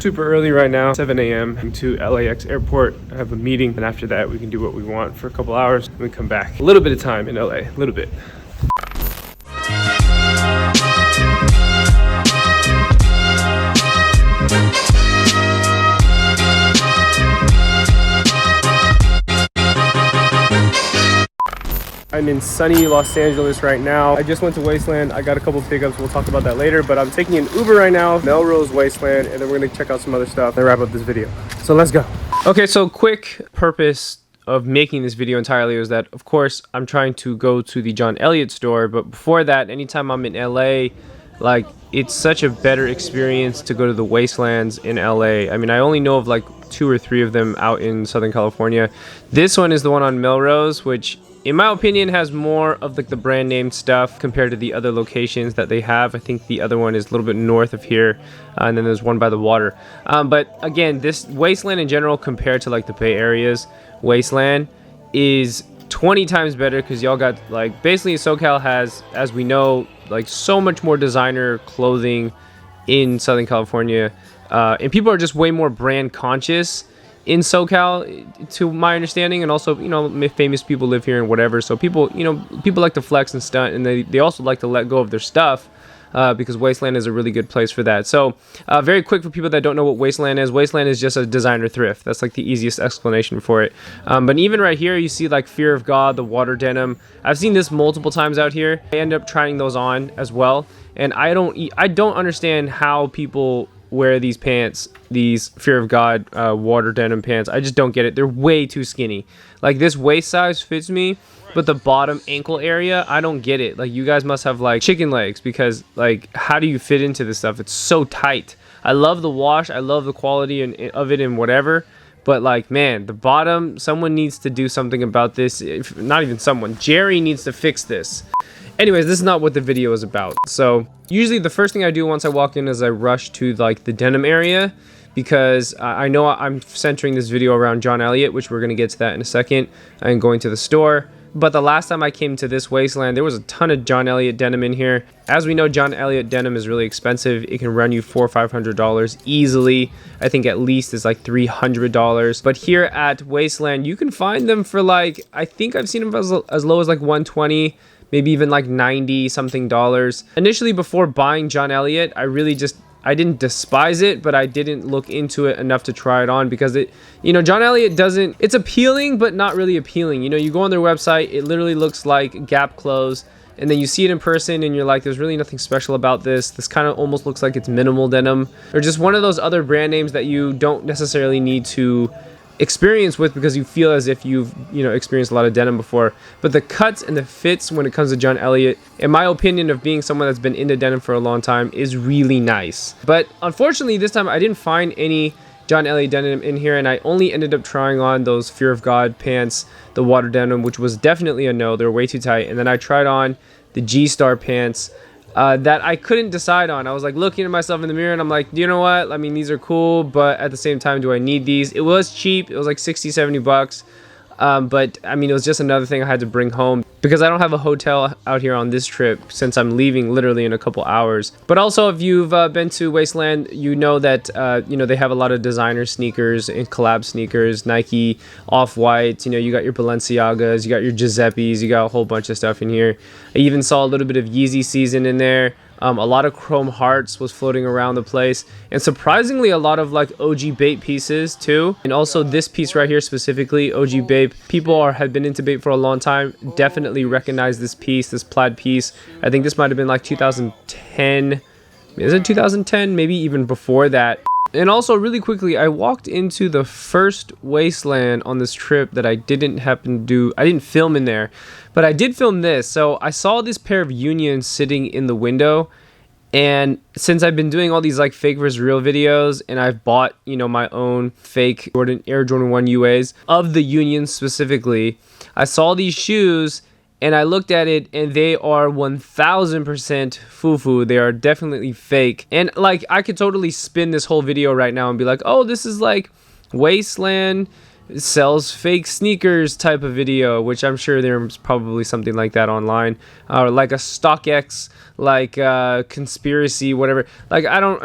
Super early right now, 7 a.m. to LAX airport. I have a meeting, and after that we can do what we want for a couple hours and we come back. A little bit of time in LA, a little bit. I'm in sunny Los Angeles right now. I just went to Wasteland. I got a couple pickups. We'll talk about that later, but I'm taking an Uber right now, Melrose Wasteland, and then we're gonna check out some other stuff and wrap up this video. So let's go. Okay, so quick purpose of making this video entirely is that, of course, I'm trying to go to the John Elliot store, but before that, anytime I'm in LA, like, it's such a better experience to go to the Wastelands in LA. I mean, I only know of like 2 or 3 of them out in Southern California. This one is the one on Melrose, which in my opinion has more of like the brand name stuff compared to the other locations that they have. I think the other one is a little bit north of here, and then there's one by the water. But again, this Wasteland in general compared to like the Bay Area's Wasteland is 20 times better, because y'all got like, basically SoCal has, as we know, like so much more designer clothing in Southern California, and people are just way more brand conscious in SoCal, to my understanding. And also, you know, famous people live here and whatever, so people, you know, people like to flex and stunt, and they also like to let go of their stuff, because Wasteland is a really good place for that. So very quick for people that don't know what Wasteland is just a designer thrift. That's like the easiest explanation for it. But even right here, you see like Fear of God, the water denim. I've seen this multiple times out here. I end up trying those on as well, and I don't understand how people wear these pants, these Fear of God water denim pants. I just don't get it. They're way too skinny. Like, this waist size fits me, but the bottom ankle area, I don't get it. Like, you guys must have like chicken legs, because like, how do you fit into this stuff? It's so tight. I love the wash, I love the quality of it and whatever, but like, man, the bottom, someone needs to do something about this. If not even someone, Jerry needs to fix this. Anyways, this is not what the video is about. So usually the first thing I do once I walk in is I rush to like the denim area, because I know I'm centering this video around John Elliot, which we're going to get to that in a second, and going to the store. But the last time I came to this Wasteland, there was a ton of John Elliot denim in here. As we know, John Elliot denim is really expensive. It can run you $400 or $500 easily. I think at least it's like $300. But here at Wasteland, you can find them for like, I think I've seen them as low as like $120, maybe even like $90 something dollars. Initially, before buying John Elliot, I didn't despise it, but I didn't look into it enough to try it on, because it, you know, John Elliot doesn't, it's appealing, but not really appealing. You know, you go on their website, it literally looks like Gap clothes, and then you see it in person and you're like, there's really nothing special about this. This kind of almost looks like it's minimal denim, or just one of those other brand names that you don't necessarily need to experience with, because you feel as if you've, you know, experienced a lot of denim before. But the cuts and the fits when it comes to John Elliot, in my opinion, of being someone that's been into denim for a long time, is really nice. But unfortunately, this time I didn't find any John Elliot denim in here, and I only ended up trying on those Fear of God pants, the water denim, which was definitely a no. They're way too tight. And then I tried on the G-Star pants that I couldn't decide on. I was like looking at myself in the mirror and I'm like, you know what? I mean, these are cool, but at the same time, do I need these? It was cheap. It was like 60-70 bucks. But I mean, it was just another thing I had to bring home, because I don't have a hotel out here on this trip, since I'm leaving literally in a couple hours. But also, if you've been to Wasteland, you know that you know, they have a lot of designer sneakers and collab sneakers, Nike, Off-White. You know, you got your Balenciagas, you got your Giuseppes, you got a whole bunch of stuff in here. I even saw a little bit of Yeezy season in there. A lot of Chrome Hearts was floating around the place, and surprisingly a lot of like OG Bape pieces too. And also this piece right here specifically, OG Bape. People have been into Bape for a long time, definitely recognize this piece, this plaid piece. I think this might have been like 2010. Is it 2010? Maybe even before that. And also, really quickly, I walked into the first Wasteland on this trip that I didn't film in there, but I did film this. So I saw this pair of Unions sitting in the window, and since I've been doing all these like fake versus real videos, and I've bought, you know, my own fake Air Jordan 1 UAs of the Unions specifically, I saw these shoes and I looked at it, and they are 1000% foo-foo. They are definitely fake. And like, I could totally spin this whole video right now and be like, oh, this is like Wasteland sells fake sneakers type of video, which I'm sure there's probably something like that online, or like a StockX, like conspiracy, whatever. Like I don't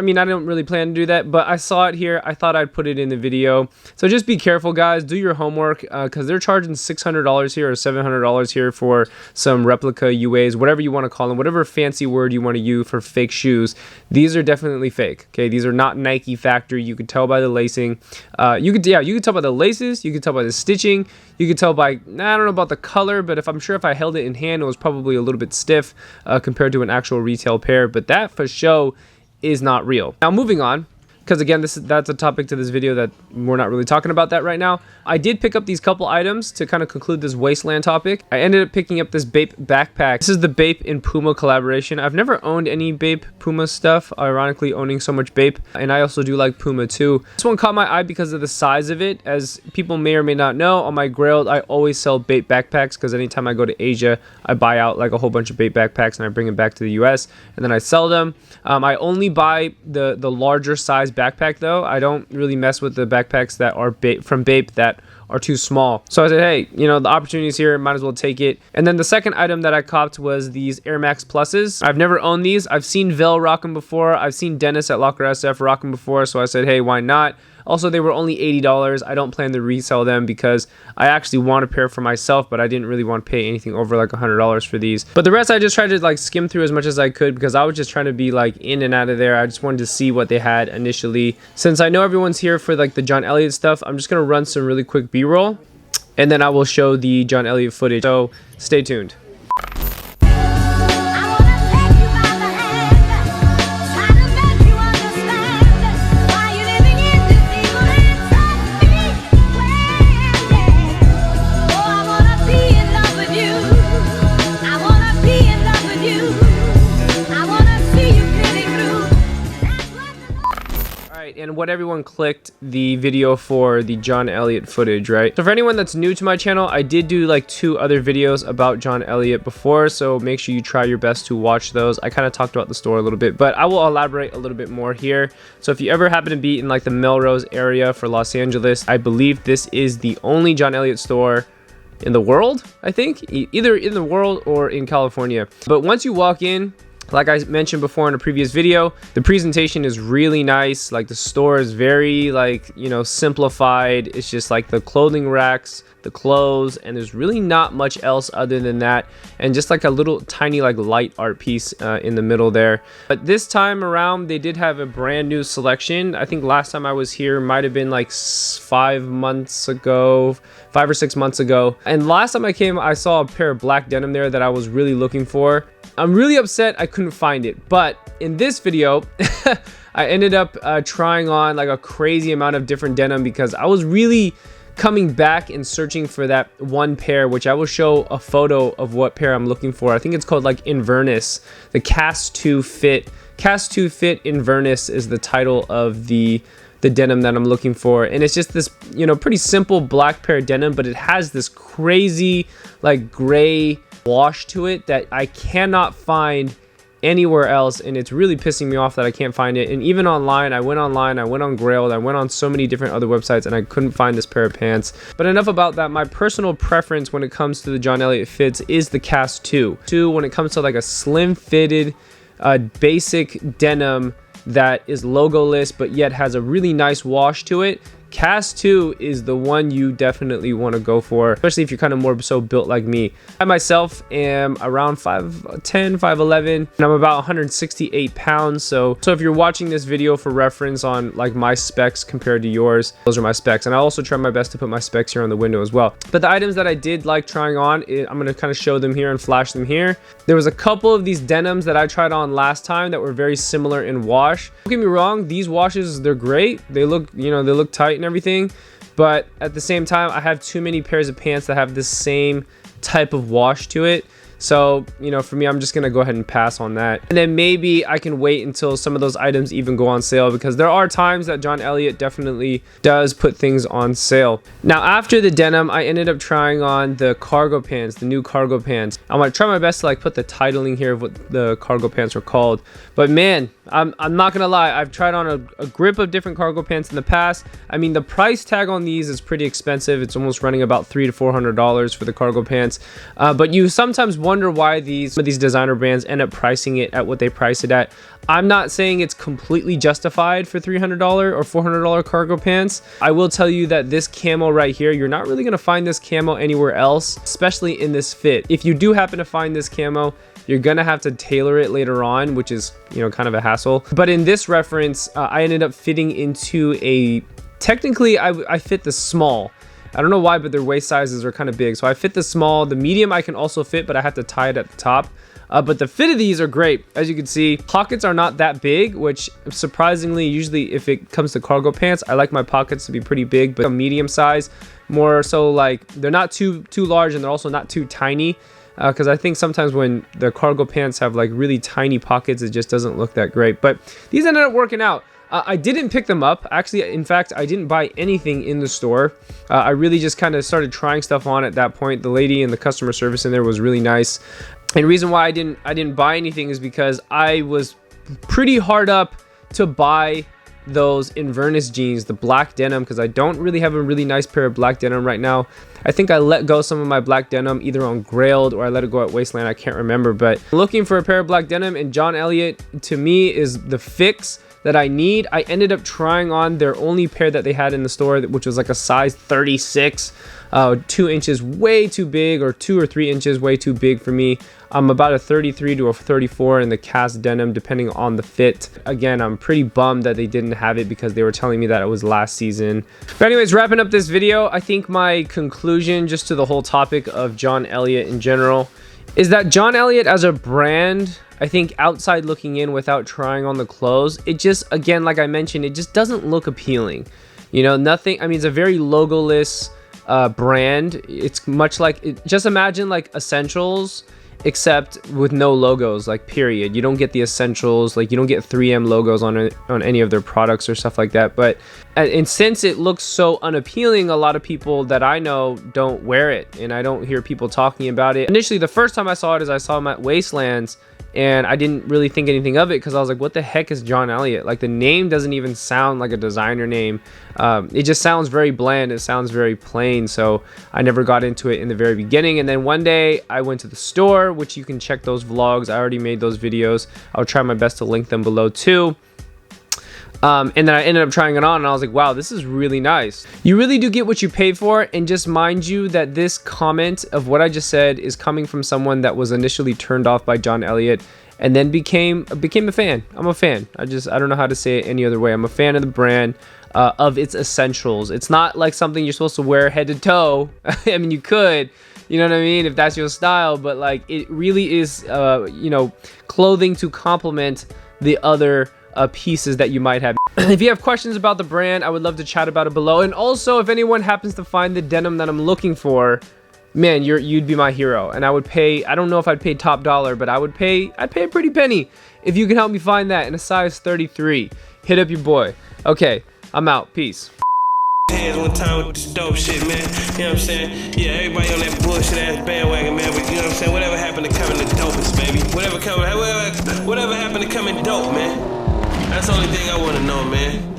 really plan to do that, but I saw it here. I thought I'd put it in the video. So just be careful, guys. Do your homework, because they're charging $600 here or $700 here for some replica UAs, whatever you want to call them, whatever fancy word you want to use for fake shoes. These are definitely fake. Okay, these are not Nike factory. You could tell by the lacing. You could tell by the laces. You could tell by the stitching. You could tell by, I don't know about the color, but I'm sure if I held it in hand, it was probably a little bit stiff compared to an actual retail pair. But that for show is not real. Now moving on, because again, that's a topic to this video that we're not really talking about that right now. I did pick up these couple items to kind of conclude this Wasteland topic. I ended up picking up this Bape backpack. This is the Bape and Puma collaboration. I've never owned any Bape Puma stuff, ironically owning so much Bape, and I also do like Puma too. This one caught my eye because of the size of it. As people may or may not know, on my Grailed, I always sell Bape backpacks because anytime I go to Asia, I buy out like a whole bunch of Bape backpacks and I bring them back to the US and then I sell them. I only buy the larger size backpack though. I don't really mess with the backpacks that are from Bape that are too small. So I said, hey, the opportunity is here, might as well take it. And then the second item that I copped was these Air Max Pluses. I've never owned these. I've seen Vel rock them before. I've seen Dennis at Locker SF rock them before. So I said, hey, why not? Also, they were only $80. I don't plan to resell them because I actually want a pair for myself, but I didn't really want to pay anything over like $100 for these. But the rest, I just tried to like skim through as much as I could because I was just trying to be like in and out of there. I just wanted to see what they had initially. Since I know everyone's here for like the John Elliot stuff, I'm just going to run some really quick B-roll and then I will show the John Elliot footage. So stay tuned. And what everyone clicked the video for the John Elliot footage, right? So for anyone that's new to my channel, I did do like 2 other videos about John Elliot before, so make sure you try your best to watch those. I kind of talked about the store a little bit, but I will elaborate a little bit more here. So if you ever happen to be in like the Melrose area for Los Angeles, I believe this is the only John Elliot store in the world, I think, either in the world or in California. But once you walk in, like I mentioned before in a previous video, the presentation is really nice. Like the store is very like, simplified. It's just like the clothing racks, the clothes, and there's really not much else other than that. And just like a little tiny like light art piece in the middle there. But this time around, they did have a brand new selection. I think last time I was here might have been like 5 or 6 months ago. And last time I came, I saw a pair of black denim there that I was really looking for. I'm really upset I couldn't find it, but in this video I ended up trying on like a crazy amount of different denim because I was really coming back and searching for that one pair, which I will show a photo of what pair I'm looking for. I think it's called like Inverness, the Cast 2 Fit Inverness is the title of the denim that I'm looking for. And it's just this pretty simple black pair of denim, but it has this crazy like gray wash to it that I cannot find anywhere else, and it's really pissing me off that I can't find it. And even online, I went on Grailed, I went on so many different other websites, and I couldn't find this pair of pants. But enough about that. My personal preference when it comes to the John Elliot fits is the Cast 2 when it comes to like a slim fitted basic denim that is logoless but yet has a really nice wash to it. Cast 2 is the one you definitely want to go for, especially if you're kind of more so built like me. I myself am around 5'10", 5'11", and I'm about 168 pounds. So if you're watching this video for reference on like my specs compared to yours, those are my specs. And I also try my best to put my specs here on the window as well. But the items that I did like trying on, I'm going to kind of show them here and flash them here. There was a couple of these denims that I tried on last time that were very similar in wash. Don't get me wrong, these washes, they're great. They look, they look tight and everything, but at the same time I have too many pairs of pants that have this same type of wash to it. So for me, I'm just gonna go ahead and pass on that, and then maybe I can wait until some of those items even go on sale, because there are times that John Elliot definitely does put things on sale. Now after the denim, I ended up trying on the cargo pants, the new cargo pants. I'm gonna try my best to like put the titling here of what the cargo pants are called, but man, I'm not gonna lie, I've tried on a grip of different cargo pants in the past. I mean, the price tag on these is pretty expensive. It's almost running about $300 to $400 for the cargo pants. But you sometimes wonder why some of these designer brands end up pricing it at what they price it at. I'm not saying it's completely justified for $300 or $400 cargo pants. I will tell you that this camo right here, you're not really gonna find this camo anywhere else, especially in this fit. If you do happen to find this camo, you're gonna have to tailor it later on, which is, you know, kind of a hassle. But in this reference, I ended up fitting into technically I fit the small. I don't know why, but their waist sizes are kind of big. So I fit the small. The medium I can also fit, but I have to tie it at the top. But the fit of these are great. As you can see, pockets are not that big, which surprisingly, usually if it comes to cargo pants, I like my pockets to be pretty big, but a medium size, more so like they're not too large and they're also not too tiny. Because I think sometimes when the cargo pants have like really tiny pockets, it just doesn't look that great. But these ended up working out. I didn't pick them up. Actually, in fact, I didn't buy anything in the store. I really just kind of started trying stuff on at that point. The lady and the customer service in there was really nice. And the reason why I didn't buy anything is because I was pretty hard up to buy those Inverness jeans, the black denim, because I don't really have a really nice pair of black denim right now. I think I let go some of my black denim either on GRAILED or I let it go at Wasteland. I can't remember, but looking for a pair of black denim, and John Elliot to me is the fix that I need. I ended up trying on their only pair that they had in the store, which was like a size 36, 2 inches way too big, or 2 or 3 inches way too big for me. I'm about a 33 to a 34 in the cast denim, depending on the fit. Again, I'm pretty bummed that they didn't have it because they were telling me that it was last season. But anyways, wrapping up this video, I think my conclusion just to the whole topic of John Elliot in general is that John Elliot as a brand, I think outside looking in without trying on the clothes, it just, again, like I mentioned, it just doesn't look appealing. You know, nothing, I mean, it's a very logoless brand. It's much like, just imagine like Essentials, except with no logos, like period. You don't get the Essentials, like you don't get 3M logos on any of their products or stuff like that. But and since it looks so unappealing, a lot of people that I know don't wear it, and I don't hear people talking about it. Initially, the first time I saw it is I saw them at Wastelands, and I didn't really think anything of it because I was like, what the heck is John Elliot? Like, the name doesn't even sound like a designer name. It just sounds very bland. It sounds very plain. So I never got into it in the very beginning. And then one day I went to the store, which you can check those vlogs. I already made those videos. I'll try my best to link them below too. And then I ended up trying it on and I was like, wow, this is really nice. You really do get what you pay for. And just mind you that this comment of what I just said is coming from someone that was initially turned off by John Elliot and then became a fan. I'm a fan. I don't know how to say it any other way. I'm a fan of the brand, of its essentials. It's not like something you're supposed to wear head to toe. I mean, you could, you know what I mean, if that's your style, but like it really is, you know, clothing to complement the other pieces that you might have. If you have questions about the brand, I would love to chat about it below. And also, if anyone happens to find the denim that I'm looking for, man, you'd be my hero. And I would pay, I don't know if I'd pay top dollar, but I'd pay a pretty penny if you can help me find that in a size 33. Hit up your boy. Okay, I'm out. Peace. Hands one time with this dope shit, man. You know what I'm saying? Yeah, everybody on that bullshit ass bandwagon, man. But you know what I'm saying? Whatever happened to coming the dopest, baby. Whatever happened to coming dope, man. That's the only thing I want to know, man.